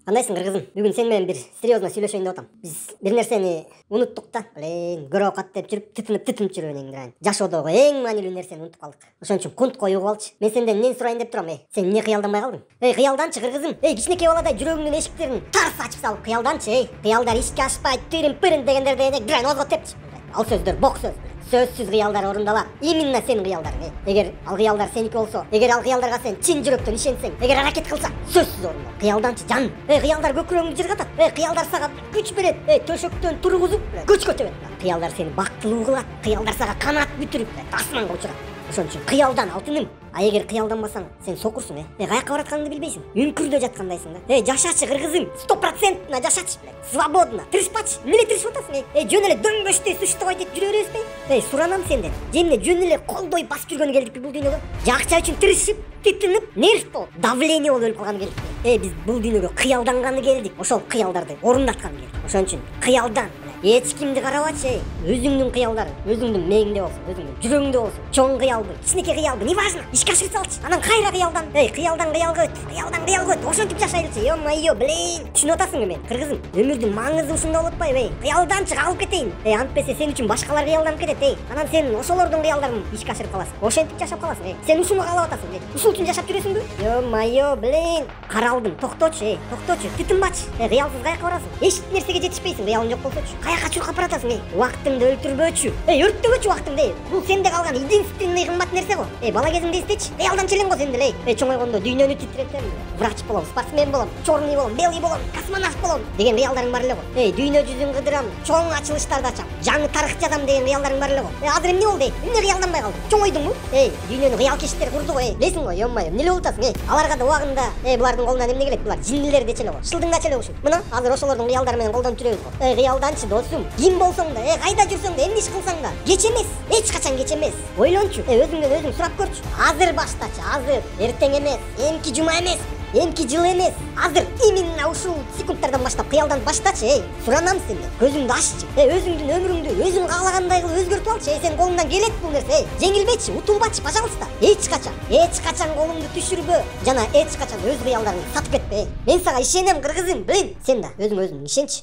Кандайсың кыргызым? Бүгүн сен менен бир серьезно сүйлөшөйүн деп атам. Биз бир нерсени унуттук да. Көрө окат деп жүрүп тытынып жүрүп энеңдир. Жашоодогу эң маанилүү нерсени унутуп калдык. Ошон үчүн кунт коюп алчы. Мен сенден эмнени сурайын деп турам. Сен эмне кыялданбай калдың? Кыялданчы кыргызым. Кичинекей баладай жүрөгүңдүн эшиктерин тарс ачып салып кыялданчы. Кыялдар ишке ашпайт, тирин пырын дегендерди бирайын озгот депчи. Ал сөздөр бок сөз. Сөзсүз кыялдар орундалат. Именно сенин кыялдарың. Эгер ал кыялдар сеники болсо, эгер ал кыялдарга сен чын жүрөктөн ишенсең, эгер аракет кылсаң, сөзсүз орундалат. Кыялданчы жан. Кыялдар көкүрөгүңдү жыргатат. Кыялдар сага күч берет. Төшөктөн тургузуп, көчкө төбөт. Кыялдар сени бактылуу кылат. Кыялдар сага канат бүтүрүп, асманга учурат. Ошон үчүн кыялдан алтыным. Эгер кыялданбасаң, сен сокурсуң, каяка баратканыңды билбейсиң. Үңкүрдө жаткандайсың да. Жашачы кыргызым, 100% жашачы. Свободно. Тырышпачы. Эмне тырышып атасың? Жөн эле дөңбөштөй существовать этип жүрө бересизби? Суранам сенден. Жемне жөн эле колдой басып жүргөнү келдикпи бул дүйнөгө? Акча үчүн тырышып, титинип, нерв болуп, давление болуп өлүп калганы келдикпи? Биз бул дүйнөгө кыялданганы келдик. Ошол кыялдарды орундатканы келдик. Ошон үчүн кыялдан. Эч кимди карабачы. Өзүңдүн кыялдарың, өзүңдүн мээңде болсун, өзүңдүн жүрөгүңдө болсун. Чоң кыялбы, кичинекей кыялбы, неважно. Ишке ашырып салчы. Анан кайра кыялдан. Кыялдан кыялга өт. Кыялдан кыялга өт. Ошентип жашайлычы. Ё-моё, блин. Түшүнүп атасыңбы мен, кыргызым? Өмүрдүн маңызы ушунда болуп атпайбы? Кыялданчы калып кетейин. Антпесе сен үчүн башкалар кыялданып кетет. Анан сен ошолордун кыялдарын ишке ашырып каласың. Ошентип жашап каласың. Сен ушуну каалап атасың. Ушул үчүн жашап жүрөсүңбү? Ё-моё, блин. Каралдым, токточу, токточу. Тытынбачы. Кыялсыз каяка барасың? Эч нерсеге жетишпейсиң, кыялың жок болсочу. Каяка чуркап баратасың? Убактыңды өлтүрбөчү. Өрттөгөчү убактыңды. Бул сенде калган единственный кымбат нерсе го. Бала кезиңде эстечи. Кыялданчы элең го сен деле. Чоңойгондо дүйнөнү титиретем. Врач болом, спортсмен болом, черный болом, белый болом, космонавт болом деген кыялдарың бар эле го. Дүйнө жүзүн кыдырам, чоң ачылыштарды ачам, жаңы тарых жазам деген кыялдарың бар эле го. Азыр эмне болду? Эмне кыялданбай калдың? Чоңойдуңбу? Дүйнөнү кыял кештер курду го. Билесиң го, ё-моё, эмне эле болуп атасың? Аларга да убагында булардын колунан эмне келет? Булар жиннилер дечи эле го. Шылдыңдачы эле ушул. Мына азыр ошолордун кыялдары менен колдонуп жүрөбүз го. Кыялданчы досум. Ким болсоң да, кайда жүрсөң да, эмне иш кылсаң да, кеч эмес. Эч качан кеч эмес. Ойлончу. Өзүңдөн өзүң сурап көрчү. Азыр баштачы, азыр. Эртең эмес, эмки жума эмес. Эмки жыл эмес. Азыр именно ушул секундтардан баштап кыялданып баштачы. Суранам сенден. Көзүңдү аччы. Өзүңдүн өмүрүңдү өзүң каалагандай кылып өзгөртүп алчы. Сен колуңдан келет бул нерсе. Жеңилбечи, утулбачы, пожалуйста. Эч качан колуңду түшүрбө. Жана эч качан өз кыялдарыңды сатып кетпе. Мен сага ишенем, кыргызым. Блин, сен да өзүң ишенчи.